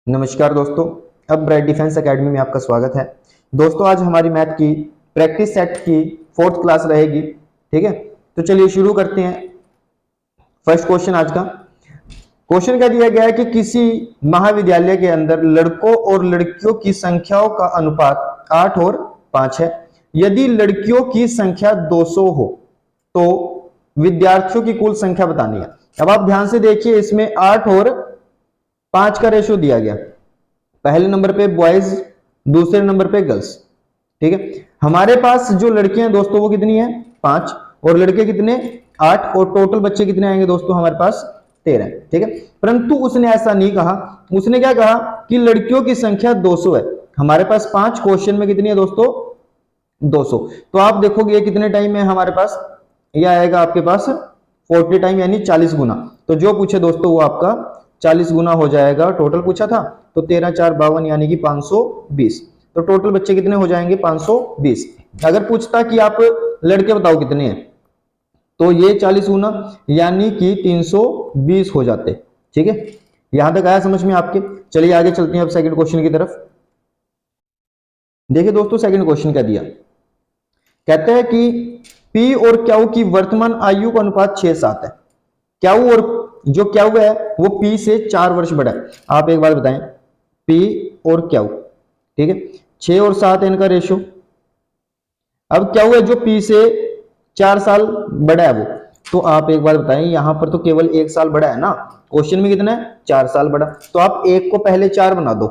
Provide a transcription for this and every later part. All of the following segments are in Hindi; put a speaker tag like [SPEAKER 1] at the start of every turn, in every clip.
[SPEAKER 1] नमस्कार दोस्तों। अब ब्राइट डिफेंस एकेडमी में आपका स्वागत है। दोस्तों आज हमारी मैथ की प्रैक्टिस सेट की 4th क्लास रहेगी। ठीक है, तो चलिए शुरू करते हैं। फर्स्ट क्वेश्चन आज का क्वेश्चन क्या दिया गया है कि किसी महाविद्यालय के अंदर लड़कों और लड़कियों की संख्याओं का अनुपात 8 और 5 है। यदि लड़कियों की संख्या 200 हो तो विद्यार्थियों की कुल संख्या बतानी है। अब आप ध्यान से देखिए, इसमें 8 और 5 का रेशियो दिया गया। पहले नंबर पे बॉयज, दूसरे नंबर पे गर्ल्स। ठीक है, हमारे पास जो लड़कियां दोस्तों वो कितनी है 5 और लड़के कितने 8 और टोटल बच्चे कितने आएंगे दोस्तों हमारे पास 13। ठीक है, परंतु उसने ऐसा नहीं कहा। उसने क्या कहा कि लड़कियों की संख्या 200 है। हमारे पास 5 क्वेश्चन में कितनी है दोस्तों 200। तो आप देखोगे ये कितने टाइम में हमारे पास, ये आएगा आपके पास 40 टाइम यानी 40 गुना। तो जो पूछे दोस्तों वो आपका 40 गुना हो जाएगा। टोटल पूछा था तो 13 4 52 यानी कि 520। तो टोटल बच्चे कितने हो जाएंगे 520। अगर पूछता कि आप लड़के बताओ कितने हैं तो ये 40 गुना यानी कि 320 हो जाते। ठीक है, यहां तक आया समझ में आपके। चलिए आगे चलते हैं अब सेकंड क्वेश्चन की तरफ। देखिए दोस्तों सेकंड क्वेश्चन क्या दिया, कहते हैं कि पी और क्यू की वर्तमान आयु का अनुपात 6-7 है। क्यू और जो क्यू है वो पी से 4 वर्ष बड़ा है। आप एक बात बताएं, पी और क्यू, ठीक है, 6 और 7 है इनका रेशियो। अब क्यू है जो पी से 4 साल बड़ा है वो, तो आप एक बात बताएं, यहां पर तो केवल 1 साल बड़ा है ना, क्वेश्चन में कितना है 4 साल बड़ा। तो आप एक को पहले 4 बना दो,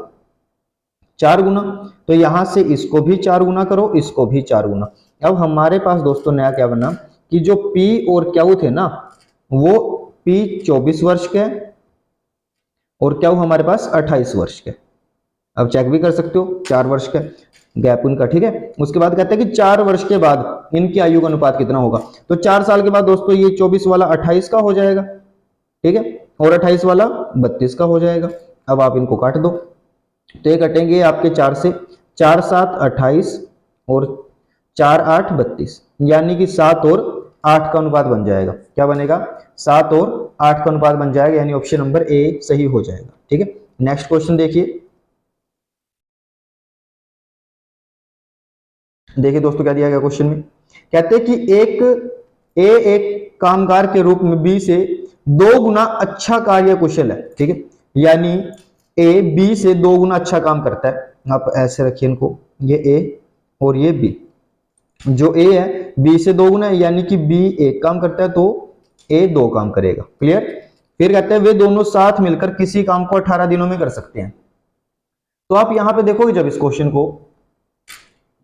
[SPEAKER 1] 4 गुना। तो यहां से इसको भी 4 गुना करो, इसको भी 4 गुना। अब हमारे पास दोस्तों नया क्या बना कि जो पी और क्यू थे ना, वो पी 24 वर्ष के और क्यू हमारे पास 28 वर्ष के। अब चेक भी कर सकते हो 4 वर्ष का गैप उनका। ठीक है, उसके बाद कहते हैं कि 4 वर्ष के बाद इनकी आयु का अनुपात कितना होगा। तो 4 साल के बाद दोस्तों ये 24 वाला 28 का हो जाएगा। ठीक है, और 28 वाला 32 का हो जाएगा। अब आप इनको काट दो तो ये कटेंगे आपके 4 से, 4 7 28 और 4 8 32 यानी कि 7 और 8 का अनुपात बन जाएगा। क्या बनेगा 7 और 8 का अनुपात बन जाएगा, यानी ऑप्शन नंबर ए सही हो जाएगा। ठीक है, नेक्स्ट क्वेश्चन देखिए। देखिए दोस्तों क्या दिया गया क्वेश्चन में, कहते हैं कि एक कामगार के रूप में बी से 2 गुना अच्छा कार्य कुशल है। ठीक है, यानी ए बी से 2 गुना अच्छा काम करता है। आप ऐसे रखिए इनको, ये ए और ये बी। जो ए है बी से 2 गुना है, यानी कि बी 1 काम करता है तो ए 2 काम करेगा। क्लियर। फिर कहते हैं वे दोनों साथ मिलकर किसी काम को 18 दिनों में कर सकते हैं। तो आप यहां पे देखोगे जब इस क्वेश्चन को,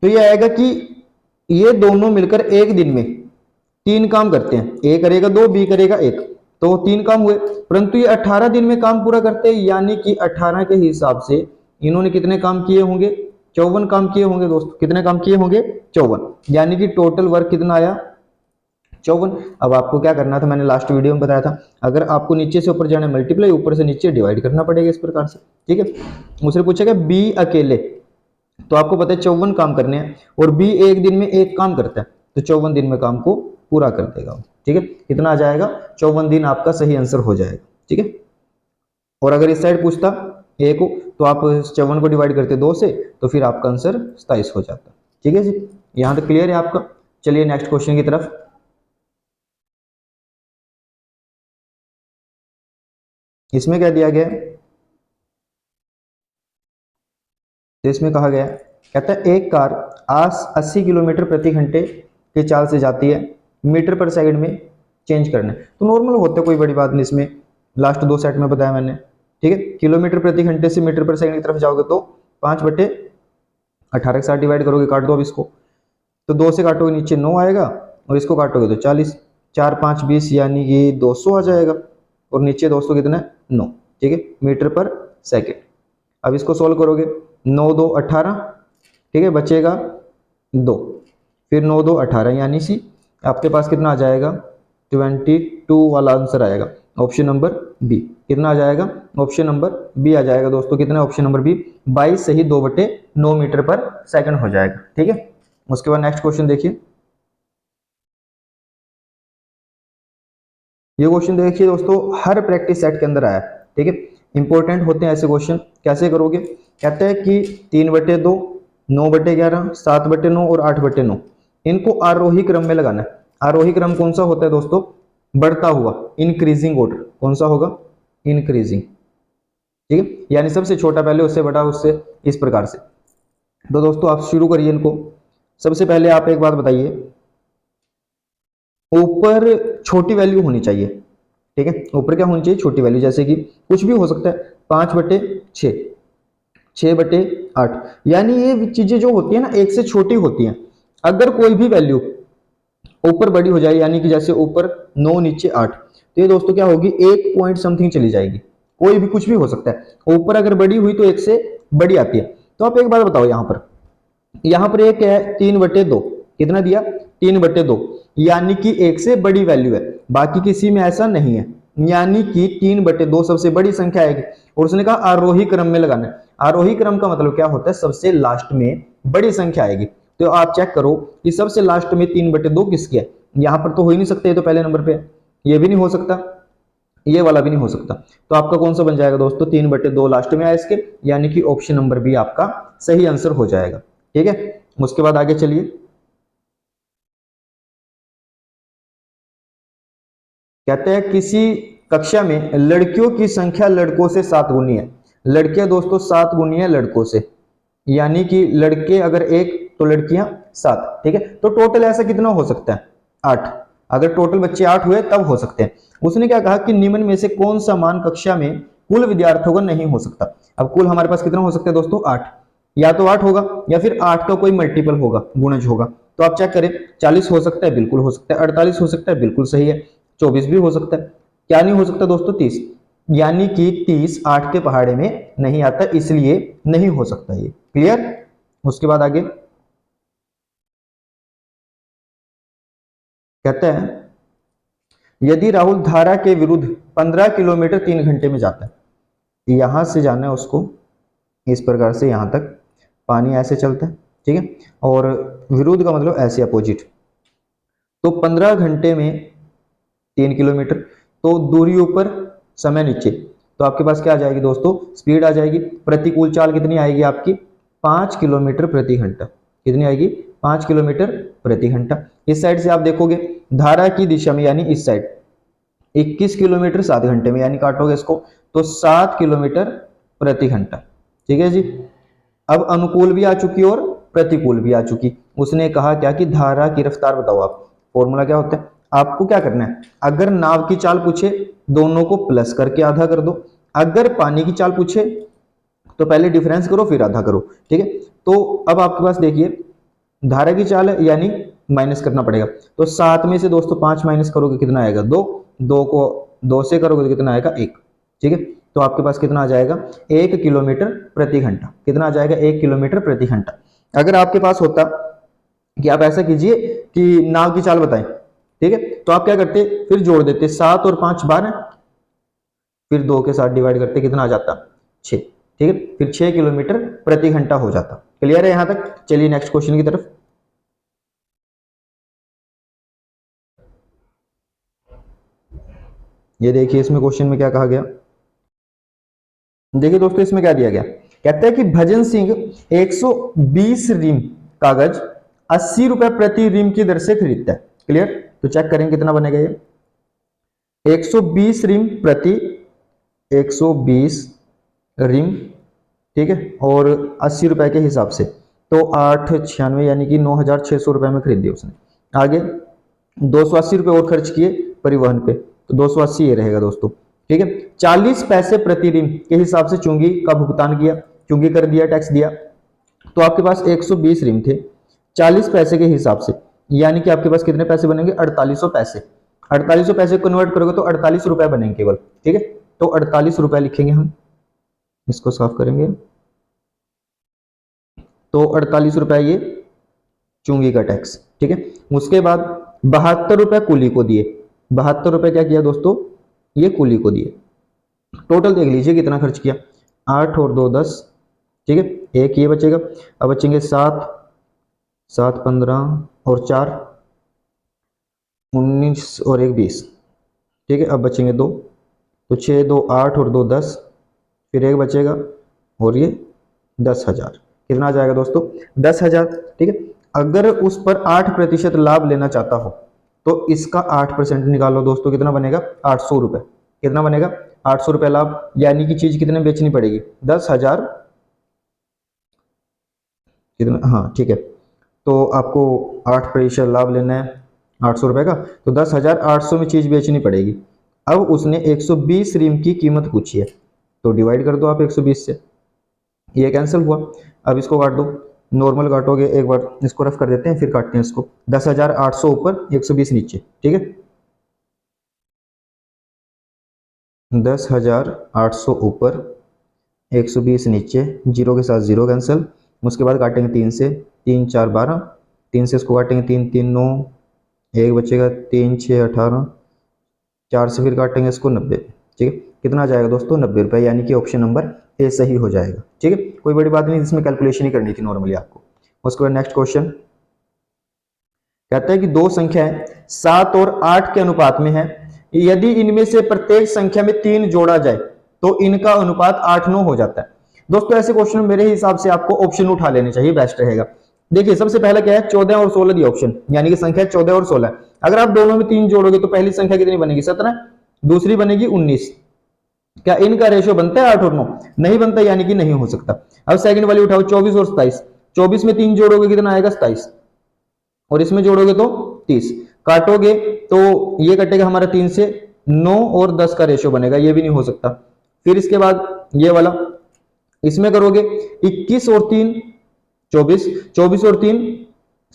[SPEAKER 1] तो ये आएगा कि ये दोनों मिलकर एक दिन में 3 काम करते हैं। ए करेगा 2, बी करेगा 1, तो 3 काम हुए। परंतु ये 18 दिन में काम पूरा करते हैं, यानी कि 18 के हिसाब से इन्होंने कितने काम किए होंगे 54 काम किए होंगे दोस्तों। कितने काम किए होंगे 54, यानी कि टोटल वर्क कितना आया 54। अब आपको क्या करना था, मैंने लास्ट वीडियो में बताया था, अगर आपको नीचे से ऊपर जाना है मल्टीप्लाई, ऊपर से नीचे डिवाइड करना पड़ेगा इस प्रकार से। ठीक है, उसने पूछेगा बी अकेले, तो आपको पता है 54 काम करने हैं और बी एक दिन में 1 काम करता है, तो 54 दिन में काम को पूरा कर देगा। ठीक है, कितना आ जाएगा 54 दिन आपका सही आंसर हो जाएगा। ठीक है, और अगर इस साइड पूछता ए को, तो आप 54 को डिवाइड करते 2 से, तो फिर आपका आंसर 27 हो जाता। ठीक है जी, यहां तक क्लियर है आपका। चलिए नेक्स्ट क्वेश्चन की तरफ। इसमें क्या दिया गया है, तो इसमें कहा गया है, कहता है एक कार 80 किलोमीटर प्रति घंटे की चाल से जाती है, मीटर पर सेकंड में चेंज करने। तो नॉर्मल होता है, कोई बड़ी बात नहीं इसमें, लास्ट 2 सेट में बताया मैंने। ठीक है, किलोमीटर प्रति घंटे से मीटर पर सेकंड की तरफ जाओगे तो 5/18 के साथ डिवाइड करोगे, काट दो अब इसको, तो 2 से काटोगे नीचे 9 आएगा और इसको काटोगे तो 40, 4 5 20 यानी कि 200 आ जाएगा और नीचे दोस्तों कितना है 9। ठीक है, मीटर पर सेकंड। अब इसको सोल्व करोगे, 9 2 18, ठीक है, बचेगा 2, फिर 9 2 18 यानी सी आपके पास कितना आ जाएगा 22 वाला आंसर आएगा, ऑप्शन नंबर बी। कितना आ जाएगा ऑप्शन नंबर बी आ जाएगा दोस्तों। कितना ऑप्शन नंबर बी 22 सही 2/9 मीटर पर सेकंड हो जाएगा। ठीक है, उसके बाद नेक्स्ट क्वेश्चन देखिए। ये क्वेश्चन देखिए दोस्तों, हर प्रैक्टिस सेट के अंदर आया। ठीक है, इंपॉर्टेंट होते हैं ऐसे क्वेश्चन। कैसे करोगे, कहते हैं कि 3/2, 9/11, 7/9 और 8/9 इनको आरोही क्रम में लगाना है। आरोही क्रम कौन सा होता है दोस्तों, बढ़ता हुआ, इंक्रीजिंग ऑर्डर। कौन सा होगा, इंक्रीजिंग, ठीक है, यानी सबसे छोटा पहले उससे बड़ा उससे, इस प्रकार से। तो दोस्तों आप शुरू करिए इनको। सबसे पहले आप एक बात बताइए, ऊपर छोटी वैल्यू होनी चाहिए, ठीक है, ऊपर क्या होनी चाहिए, छोटी वैल्यू, जैसे कि कुछ भी हो सकता है, 5/6, 6/8, यानी ये चीजें जो होती है ना एक से छोटी होती हैं। अगर कोई भी वैल्यू ऊपर बड़ी हो जाए, यानी कि जैसे ऊपर 9 नीचे 8, तो ये दोस्तों क्या होगी, 1 पॉइंट समथिंग चली जाएगी। कोई भी कुछ भी हो सकता है, ऊपर अगर बड़ी हुई तो 1 से बड़ी आती है। तो आप एक बात बताओ, यहां पर एक है 3/2, कितना दिया, 3/2, यानी कि 1 से बड़ी वैल्यू है, बाकी किसी में ऐसा नहीं है, यानी कि 3/2 सबसे बड़ी संख्या आएगी। और उसने कहा आरोही क्रम में लगाना है। आरोही क्रम का मतलब क्या होता है, सबसे लास्ट में बड़ी संख्या आएगी। तो आप चेक करो कि सबसे लास्ट में 3/2 किसकी है, यहां पर तो हो ही नहीं सकता, ये तो पहले नंबर पे है, ये भी नहीं हो सकता, ये वाला भी नहीं हो सकता। तो आपका कौन सा बन जाएगा दोस्तों, 3/2 लास्ट में आया इसके, यानी कि ऑप्शन नंबर बी आपका सही आंसर हो जाएगा। ठीक है, उसके बाद आगे चलिए। कहते हैं किसी कक्षा में लड़कियों की संख्या लड़कों से 7 गुनी है। लड़कियां दोस्तों 7 गुनी है लड़कों से, यानी कि लड़के अगर 1 तो लड़कियां 7, ठीक है। तो टोटल ऐसा कितना हो सकता है, 8। अगर टोटल बच्चे 8 हुए तब हो सकते हैं। उसने क्या कहा कि निम्न में से कौन सा मान कक्षा में कुल विद्यार्थियों का नहीं हो सकता। अब कुल हमारे पास कितना हो सकता है दोस्तों, 8, या तो 8 होगा या फिर 8 का कोई मल्टीपल होगा, गुणज होगा। तो आप चेक करें, 40 हो सकता है, बिल्कुल हो सकता है, 48 हो सकता है, बिल्कुल सही है, 24 भी हो सकता है। क्या नहीं हो सकता दोस्तों, 30, यानी कि 30 8 के पहाड़े में नहीं आता, इसलिए नहीं हो सकता ये। क्लियर। उसके बाद आगे कहते हैं यदि राहुल धारा के विरुद्ध 15 किलोमीटर 3 घंटे में जाता है, यहां से जाना है उसको इस प्रकार से यहां तक, पानी ऐसे चलता है, ठीक है, और विरुद्ध का मतलब ऐसे अपोजिट। तो 15 घंटे में 3 किलोमीटर, तो दूरी ऊपर समय नीचे, तो आपके पास क्या आ जाएगी दोस्तों, स्पीड आ जाएगी। प्रतिकूल चाल कितनी आएगी आपकी, 5 किलोमीटर प्रति घंटा। कितनी आएगी, 5 किलोमीटर प्रति घंटा। इस साइड से आप देखोगे धारा की दिशा में, यानी इस साइड 21 किलोमीटर 7 घंटे में, यानी काटोगे इसको तो 7 किलोमीटर प्रति घंटा। ठीक है जी। अब अनुकूल भी आ चुकी और प्रतिकूल भी आ चुकी। उसने कहा क्या कि धारा की रफ्तार बताओ आप। फॉर्मूला क्या होता है, आपको क्या करना है, अगर नाव की चाल पूछे दोनों को प्लस करके आधा कर दो, अगर पानी की चाल पूछे तो पहले डिफरेंस करो फिर आधा करो, ठीक है। तो अब आपके पास देखिए धारा की चाल है, यानी माइनस करना पड़ेगा। तो 7 में से दोस्तों 5 माइनस करोगे कितना आएगा, 2, 2 को 2 से करोगे तो कितना आएगा, 1, ठीक है। तो आपके पास कितना आ जाएगा, 1 किलोमीटर प्रति घंटा। कितना आ जाएगा, 1 किलोमीटर प्रति घंटा। अगर आपके पास होता कि आप ऐसा कीजिए कि नाव की चाल बताएं, ठीक है, तो आप क्या करते, फिर जोड़ देते, 7 और 5 12, फिर 2 के साथ डिवाइड करते, कितना आ जाता, 6, ठीक है, फिर 6 किलोमीटर प्रति घंटा हो जाता। क्लियर है यहां तक। चलिए नेक्स्ट क्वेश्चन की तरफ। ये देखिए इसमें क्वेश्चन में क्या कहा गया, देखिए दोस्तों इसमें क्या दिया गया, कहता है कि भजन सिंह 120 रिम कागज 80 रुपए प्रति रिम की दर से खरीदता है। क्लियर। तो चेक करें कितना बनेगा ये, 120 रिम प्रति 120 रिम, ठीक है, और 80 रुपए के हिसाब से, तो 896 यानी कि 9600 रुपए में खरीद दिया उसने। आगे 280 रुपए और खर्च किए परिवहन पे, तो 280 ये रहेगा दोस्तों, ठीक है। 40 पैसे प्रति रिम के हिसाब से चुंगी का भुगतान किया, चुंगी कर दिया, टैक्स दिया। तो आपके पास 120 रिम थे, 40 पैसे के हिसाब से, यानी कि आपके पास कितने पैसे बनेंगे, 4800 पैसे। 4800 पैसे कन्वर्ट करोगे तो 48 रुपए बनेंगे केवल, ठीक है। तो 48 रुपए लिखेंगे हम, इसको साफ करेंगे, तो 48 रुपए ये चुंगी का टैक्स, ठीक है। उसके बाद 72 रुपए कुली को दिए, 72 रुपए क्या किया दोस्तों, ये कुली को दिए। टोटल देख लीजिए कितना खर्च किया, 8 और 2 10, ठीक है, एक ये बचेगा। अब बचेंगे 7, 7 15 और 4 19 और 1 20, ठीक है। अब बचेंगे 2, तो 6 2 8 और 2 10, फिर 1 बचेगा और ये 10,000। कितना आ जाएगा दोस्तों? 10,000। ठीक है, अगर उस पर 8% लाभ लेना चाहता हो तो इसका 8% निकालो दोस्तों, कितना बनेगा? 800 रुपए। कितना बनेगा? 800 रुपए लाभ, यानी कि चीज कितने बेचनी पड़ेगी? 10,000। कितना? हाँ ठीक है, तो आपको 8% लाभ लेना है 800 रुपए का, तो 10,800 में चीज बेचनी पड़ेगी। अब उसने 120 रिम की कीमत पूछी है, तो डिवाइड कर दो आप 120 से, ये कैंसिल हुआ। अब इसको काट दो, नॉर्मल काटोगे, एक बार इसको रफ कर देते हैं फिर काटते हैं इसको। 10,800 ऊपर 120 नीचे। ठीक है, 10,800 ऊपर 120 नीचे, जीरो के साथ जीरो कैंसिल। उसके बाद काटेंगे 3 से, 3 4 12, 3 से इसको काटेंगे 3 3 9, एक बचेगा 3 6 18, 4 से फिर काटेंगे इसको 90। ठीक है, कितना आ जाएगा दोस्तों? 90 रुपए, यानी कि ऑप्शन नंबर ए सही हो जाएगा। ठीक है, कोई बड़ी बात नहीं, इसमें कैलकुलेशन ही करनी थी नॉर्मली आपको। उसके बाद नेक्स्ट क्वेश्चन कहता है कि दो संख्याएं 7 और 8 के अनुपात में है, यदि इनमें से प्रत्येक संख्या में 3 जोड़ा जाए तो इनका अनुपात 8-9 हो जाता है। दोस्तों ऐसे क्वेश्चन मेरे हिसाब से आपको ऑप्शन उठा लेने चाहिए, बेस्ट रहेगा। देखिए सबसे पहला क्या है? 14 और 16 दी ऑप्शन, यानी कि संख्या 14 और 16। अगर आप दोनों में 3 जोड़ोगे तो पहली संख्या कितनी बनेगी? 17, दूसरी बनेगी 19। क्या इनका रेशियो बनता है 8 और 9? नहीं बनता, यानी कि नहीं हो सकता। अब सेकंड वाली उठाओ, 24 और 27। 24 में 3 जोड़ोगे कितना आएगा? 27, और इसमें जोड़ोगे तो 30। काटोगे तो ये कटेगा हमारा 3 से, 9 और 10 का रेशियो बनेगा, ये भी नहीं हो सकता। फिर इसके बाद ये वाला, इसमें करोगे 21 और 3 24, 24 और 3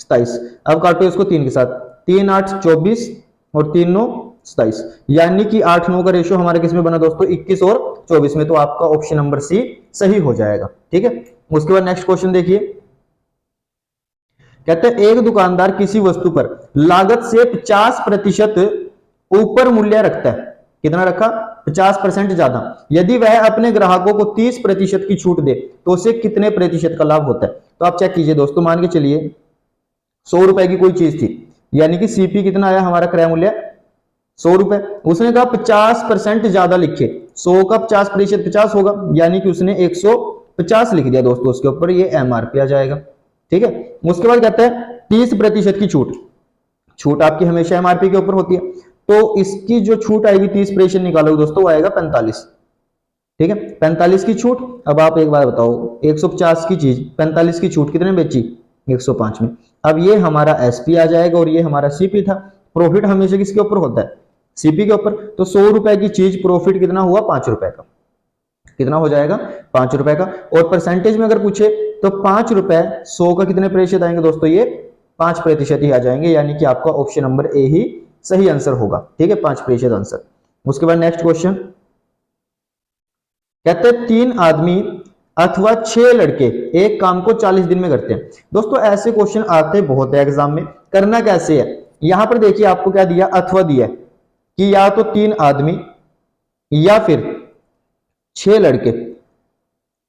[SPEAKER 1] 27। अब काटो इसको 3 के साथ, 3 8 24 और 3 9 27, यानी कि 8 9 का रेशियो हमारा किसमें बना दोस्तों? 21 और 24 में। तो आपका ऑप्शन नंबर सी सही हो जाएगा। ठीक है, उसके बाद नेक्स्ट क्वेश्चन देखिए, कहते हैं एक दुकानदार किसी वस्तु पर लागत से 50% ऊपर मूल्य रखता है। कितना रखा? 50% ज्यादा। यदि वह अपने ग्राहकों को 30% की छूट दे तो उसे कितने प्रतिशत का लाभ होता है? तो आप चेक कीजिए दोस्तों, मान के चलिए 100 रुपए की कोई चीज थी, यानी कि सीपी कितना आया हमारा क्रय मूल्य? 100 रुपए। उसने कहा 50% ज्यादा लिखे, 100 का 50% 50 होगा, यानी कि उसने 150 लिख दिया दोस्तों, उसके ऊपर ये एमआरपी आ जाएगा। ठीक है, उसके बाद कहता है 30% की छूट। छूट आपकी हमेशा एमआरपी के ऊपर होती है, तो इसकी जो छूट आएगी 30% निकालोगे दोस्तों, वो आएगा 45। ठीक है, 45 की छूट। अब आप एक बार बताओ, 150 की चीज 45 की छूट कितने बेची? 105 में। अब ये हमारा एसपी आ जाएगा और ये हमारा सीपी था। प्रॉफिट हमेशा किसके ऊपर होता है? सीपी के ऊपर। तो 100 रुपए की चीज प्रॉफिट कितना हुआ? 5 रुपए का। कितना हो जाएगा? 5 रुपए का। और परसेंटेज में अगर पूछे तो 5 रुपए 100 का कितने प्रतिशत आएंगे दोस्तों? ये 5% ही आ जाएंगे, यानी कि आपका ऑप्शन नंबर ए ही सही आंसर होगा। ठीक है, 5% आंसर। उसके बाद नेक्स्ट क्वेश्चन कहते हैं 3 आदमी अथवा 6 लड़के एक काम को 40 दिन में करते हैं। दोस्तों ऐसे क्वेश्चन आते बहुत है एग्जाम में। करना कैसे है? यहां पर देखिए आपको क्या दिया? अथवा दिया कि या तो 3 आदमी या फिर 6 लड़के,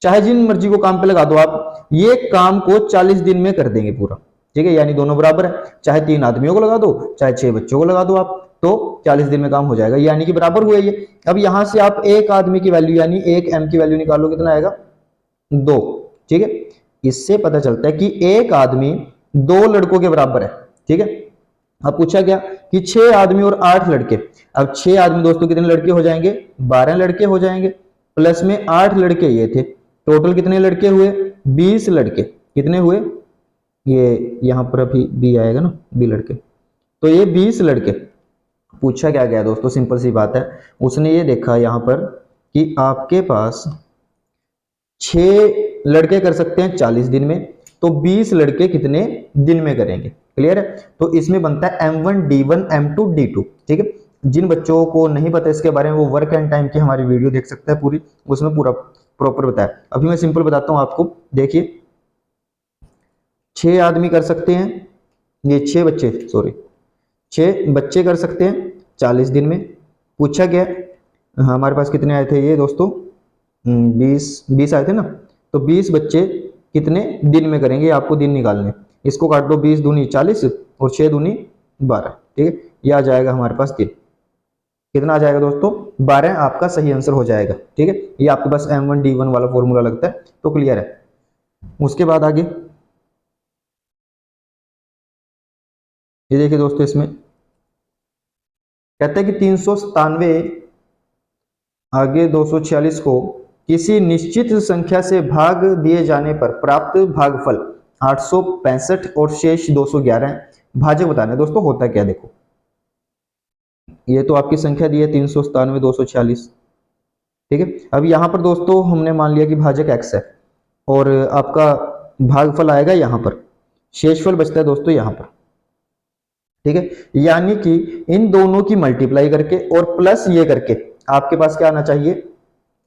[SPEAKER 1] चाहे जिन मर्जी को काम पे लगा दो आप, ये काम को 40 दिन में कर देंगे पूरा। ठीक है, यानी दोनों बराबर है, चाहे 3 आदमियों को लगा दो चाहे 6 बच्चों को लगा दो आप, तो 40 दिन में काम हो जाएगा, यानी कि बराबर हुए ये। अब यहां से आप एक आदमी की वैल्यू यानी 1 एम की वैल्यू निकालो, कितना आएगा? 2। ठीक है, इससे पता चलता है कि एक आदमी 2 लड़कों के बराबर है। ठीक है, अब पूछा गया कि 6 आदमी और 8 लड़के। अब 6 आदमी दोस्तों कितने लड़के हो जाएंगे? 12 लड़के हो जाएंगे, प्लस में 8 लड़के ये थे, टोटल कितने लड़के हुए? 20 लड़के। कितने हुए? ये यहां पर अभी बी आएगा ना, बी लड़के। तो ये 20 लड़के। पूछा क्या गया दोस्तों? सिंपल सी बात है, उसने ये देखा यहां पर कि आपके पास 6 लड़के कर सकते हैं 40 दिन में, तो 20 लड़के कितने दिन में करेंगे? क्लियर है? तो इसमें बनता है M1 D1 M2 D2। ठीक है, जिन बच्चों को नहीं पता इसके बारे में वो वर्क एंड टाइम की हमारी वीडियो देख सकता है पूरी, उसमें पूरा प्रॉपर बताया। अभी मैं सिंपल बताता हूं आपको। देखिए 6 आदमी कर सकते हैं, ये 6 बच्चे, सॉरी 6 बच्चे कर सकते हैं 40 दिन में। पूछा गया हमारे पास कितने आए थे ये दोस्तों? 20 आए थे ना, तो 20 बच्चे कितने दिन में करेंगे? आपको दिन निकालने। इसको काट दो, 20 दूनी 40 और 6 दूनी 12। ठीक है, ये आ जाएगा हमारे पास दिन। कितना आ जाएगा दोस्तों, 12 आपका सही आंसर हो जाएगा। ठीक है, ये आपके पास M1D1 वाला फॉर्मूला लगता है, तो क्लियर है। उसके बाद आगे ये देखिए दोस्तों, इसमें कहते हैं कि 397 आगे 246 को किसी निश्चित संख्या से भाग दिए जाने पर प्राप्त भागफल 865 और शेष 211 है। भाजक बताना है दोस्तों, होता क्या देखो, ये तो आपकी संख्या दी है 397 246। ठीक है, अब यहां पर दोस्तों हमने मान लिया कि भाजक x है और आपका भागफल आएगा यहां पर, शेषफल बचता है दोस्तों यहां पर। ठीक है, यानी कि इन दोनों की मल्टीप्लाई करके और प्लस ये करके आपके पास क्या आना चाहिए,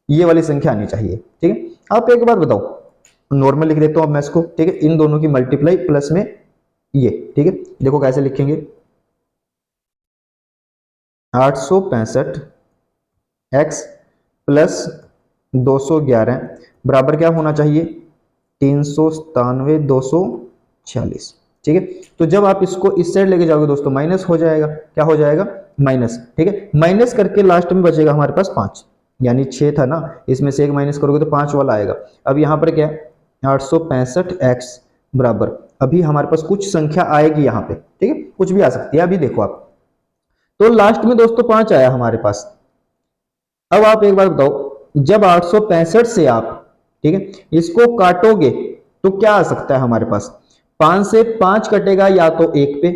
[SPEAKER 1] ये वाली संख्या आनी चाहिए। ठीक है, आप एक बात बताओ, नॉर्मल लिख देता हूं अब मैं इसको। ठीक है, इन दोनों की मल्टीप्लाई प्लस में ये। ठीक है, देखो कैसे लिखेंगे, 865 x प्लस 211 बराबर क्या होना चाहिए, 397 246। ठीक है, तो जब आप इसको इस साइड लेके जाओगे दोस्तों माइनस हो जाएगा, क्या हो जाएगा, माइनस। ठीक है, माइनस करके लास्ट में बचेगा हमारे पास 5, यानी 6 था ना, इसमें से एक माइनस करोगे तो 5 वाला आएगा। अब यहाँ पर क्या है, 865x बराबर, अभी हमारे पास कुछ संख्या आएगी यहाँ पे। ठीक है, कुछ भी आ सकती है, अभी देखो आप, तो लास्ट में दोस्तों 5 आया हमारे पास। अब आप एक बार बताओ, जब 865 से आप, ठीक है, इसको काटोगे तो क्या आ सकता है हमारे पास, 5 से 5 कटेगा या तो 1 पे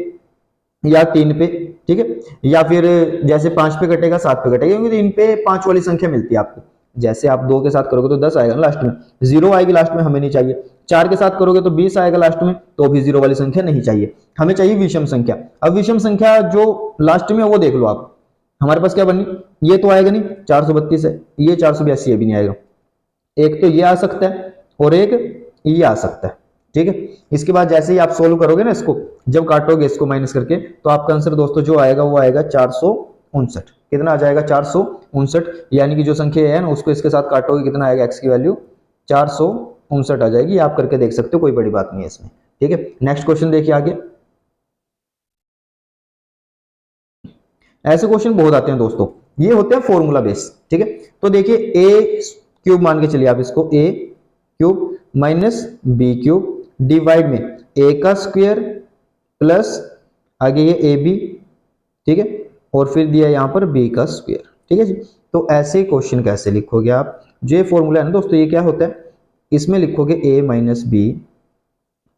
[SPEAKER 1] या 3 पे। ठीक है, या फिर जैसे 5 पे कटेगा 7 पे कटेगा, क्योंकि 3 पे 5 वाली संख्या मिलती है आपको। जैसे आप 2 के साथ करोगे तो 10 आएगा लास्ट में, 0 आएगी लास्ट में, हमें नहीं चाहिए। 4 के साथ करोगे तो 20 आएगा लास्ट में, तो भी 0 वाली संख्या नहीं चाहिए, हमें चाहिए विषम संख्या। अब विषम संख्या जो लास्ट में वो देख लो आप, हमारे पास क्या बनी, ये तो आएगा नहीं, 432 है, ये 482, ये भी नहीं आएगा। एक तो ये आ सकता है और एक ये आ सकता है। ठीक है, इसके बाद जैसे ही आप सोल्व करोगे ना इसको, जब काटोगे इसको माइनस करके, तो आपका आंसर दोस्तों जो आएगा वो आएगा 459। कितना आ जाएगा, 459, यानी कि जो संख्या है ना उसको इसके साथ काटोगे कितना आएगा, x की वैल्यू 459 आ जाएगी। आप करके देख सकते हो, कोई बड़ी बात नहीं है इसमें। ठीक है, नेक्स्ट क्वेश्चन देखिए आगे। ऐसे क्वेश्चन बहुत आते हैं दोस्तों, ये होते हैं फॉर्मूला बेस। ठीक है, तो देखिए ए क्यूब मान के चलिए आप इसको, A cube minus B cube divide में ए का स्क्वायर प्लस आगे ये ए बी। ठीक है, और फिर दिया यहां पर बी का स्क्वायर। ठीक है जी, तो ऐसे क्वेश्चन कैसे लिखोगे आप, जो फॉर्मूला है ना दोस्तों, ये क्या होता है, इसमें लिखोगे ए माइनस बी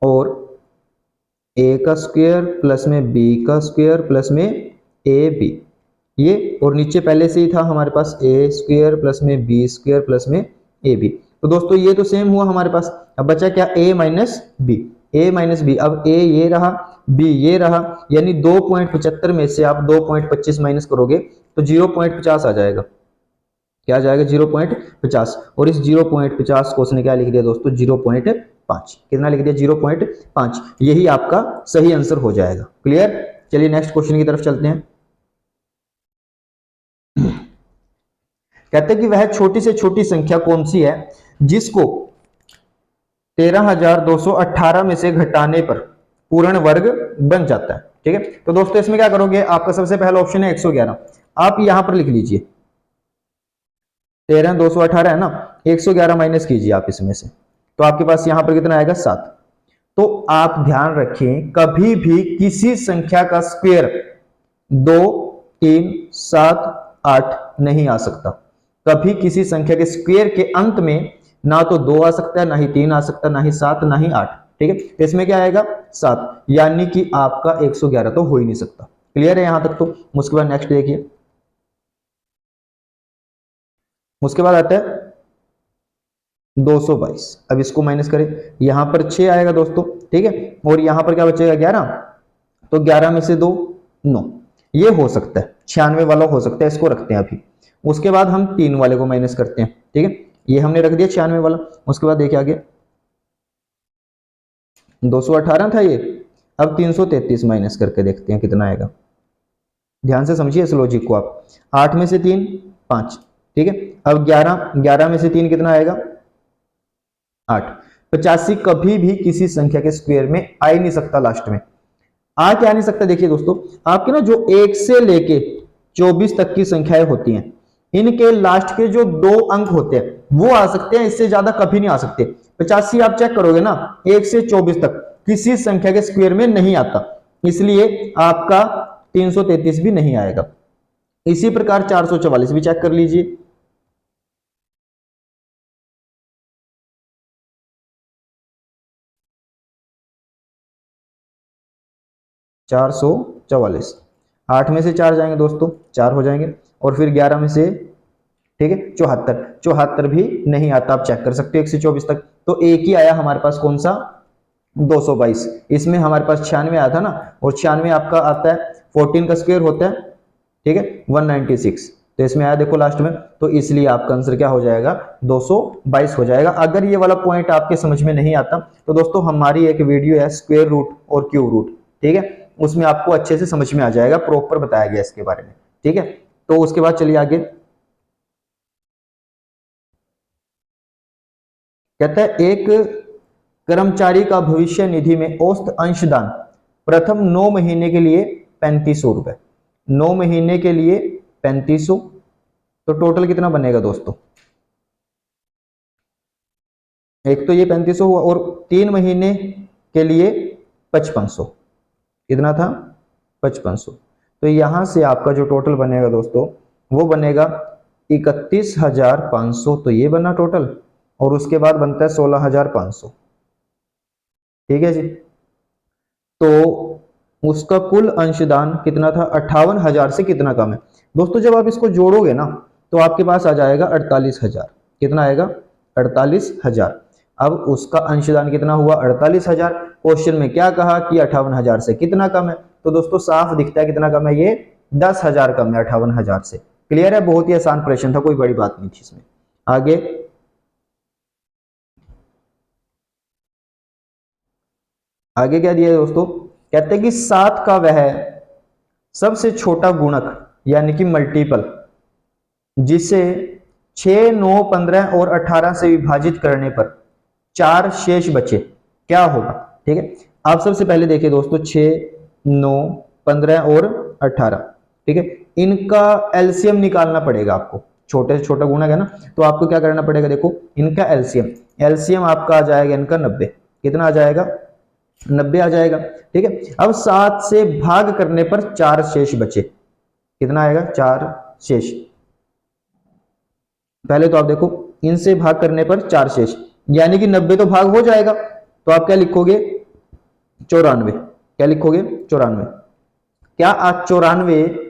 [SPEAKER 1] और ए का स्क्वायर प्लस में बी का स्क्वायर प्लस में ए बी, ये और नीचे पहले से ही था हमारे पास ए स्क्वायर प्लस में बी स्क्वायर प्लस में ए बी। तो दोस्तों ये तो सेम हुआ हमारे पास, अब बचा क्या, ए माइनस बी, ए माइनस बी। अब ए ये रहा, बी ये रहा, यानी 2.75 में से आप 2.25 माइनस करोगे तो 0.50 आ जाएगा। क्या आ जाएगा, 0.50। और इस 0.50 को उसने क्या लिख दिया दोस्तों, 0.5। कितना लिख दिया, 0.5। यही आपका सही आंसर हो जाएगा। क्लियर, चलिए नेक्स्ट क्वेश्चन की तरफ चलते हैं। कहते हैं कि वह छोटी से छोटी संख्या कौन सी है जिसको 13,218 में से घटाने पर पूर्ण वर्ग बन जाता है। ठीक है, तो दोस्तों इसमें क्या करोगे, आपका सबसे पहला ऑप्शन है 111, आप यहां पर लिख लीजिए 13,218 है ना, 111 माइनस कीजिए आप इसमें से, तो आपके पास यहां पर कितना आएगा, 7। तो आप ध्यान रखें, कभी भी किसी संख्या का स्क्वायर 2, 3, 7, 8 नहीं आ सकता। कभी किसी संख्या के स्क्वायर के अंत में ना तो 2 आ सकता है, ना ही 3 आ सकता है, ना ही 7, ना ही 8। ठीक है, तो इसमें क्या आएगा, 7, यानी कि आपका 111 तो हो ही नहीं सकता। क्लियर है यहां तक तो। उसके बाद नेक्स्ट देखिए, उसके बाद आता है 222। अब इसको माइनस करें, यहां पर 6 आएगा दोस्तों। ठीक है, और यहां पर क्या बचेगा, 11, तो 11 में से 2 9, ये हो सकता है 96 वाला हो सकता है, इसको रखते हैं अभी। उसके बाद हम 3 वाले को माइनस करते हैं। ठीक है, ये हमने रख दिया 96 वाला। उसके बाद देखिए आगे 218 था ये, अब 333 माइनस करके देखते हैं कितना आएगा। ध्यान से समझिए इस लॉजिक को आप, 8 में से 3 5। ठीक है, अब 11 में से 3 कितना आएगा, 8। 85 कभी भी किसी संख्या के स्क्वायर में आ ही नहीं सकता, लास्ट में आ क्या नहीं सकता। देखिए दोस्तों, आपके ना जो 1 से लेके 24 तक की संख्याएं होती हैं। इनके लास्ट के जो 2 अंक होते हैं वो आ सकते हैं, इससे ज्यादा कभी नहीं आ सकते। 85 आप चेक करोगे ना, 1 से 24 तक किसी संख्या के स्क्वायर में नहीं आता, इसलिए आपका 333 भी नहीं आएगा। इसी प्रकार 444 भी चेक कर लीजिए। 444, 8 में से 4 जाएंगे दोस्तों, 4 हो जाएंगे, और फिर 11 में से, ठीक है, 74, 74 भी नहीं आता, आप चेक कर सकते हो 1 से 24 तक। तो एक ही आया हमारे पास, कौन सा, 222। इसमें हमारे पास 96 आया था ना, और 96 आपका आता है 14 का स्क्वायर होता है, ठीक है, 196। तो इसमें आया देखो लास्ट में, तो इसलिए आपका आंसर क्या हो जाएगा, 222 हो जाएगा। अगर ये वाला पॉइंट आपके समझ में नहीं आता तो दोस्तों हमारी एक वीडियो है स्क्वायर रूट और क्यूब रूट, ठीक है, उसमें आपको अच्छे से समझ में आ जाएगा, प्रॉपर बताया गया इसके बारे में, ठीक है। तो उसके बाद चलिए आगे, कहता है एक कर्मचारी का भविष्य निधि में औसत अंशदान प्रथम 9 महीने के लिए 3500 रुपए, 9 महीने के लिए 3500, तो टोटल कितना बनेगा दोस्तों, एक तो ये 3500 हुआ, और 3 महीने के लिए 5500, कितना था, 5500। तो यहां से आपका जो टोटल बनेगा दोस्तों वो बनेगा 31,500, तो ये बना टोटल, और उसके बाद बनता है 16,500, ठीक है जी। तो उसका कुल अंशदान कितना था, 58,000 से कितना कम है दोस्तों। जब आप इसको जोड़ोगे ना तो आपके पास आ जाएगा 48,000, कितना आएगा, 48,000। अब उसका अंशदान कितना हुआ, 48,000। क्वेश्चन में क्या कहा कि 58,000 से कितना कम है, तो दोस्तों साफ दिखता है कितना कम है, ये 10,000 कम है 58,000 से। क्लियर है, बहुत ही आसान प्रश्न था, कोई बड़ी बात नहीं थी इसमें। आगे आगे क्या दिया है दोस्तों, कहते हैं कि 7 का वह सबसे छोटा गुणक यानी कि मल्टीपल जिसे 6, 9, 15 और 18 से विभाजित करने पर 4 शेष बचे, क्या होगा, ठीक है। आप सबसे पहले देखिए दोस्तों, 6, 9, 15 और 18, ठीक है, इनका एलसीएम निकालना पड़ेगा आपको। छोटे से छोटा गुणक है ना, तो आपको क्या करना पड़ेगा, देखो इनका एलसीएम, एलसीएम आपका आ जाएगा इनका 90, कितना आ जाएगा, 90 आ जाएगा, ठीक है। अब 7 से भाग करने पर 4 शेष बचे, कितना आएगा, 4 शेष। पहले तो आप देखो इनसे भाग करने पर 4 शेष, यानी कि 90 तो भाग हो जाएगा, तो आप क्या लिखोगे, 94, क्या लिखोगे, 94। क्या आज 94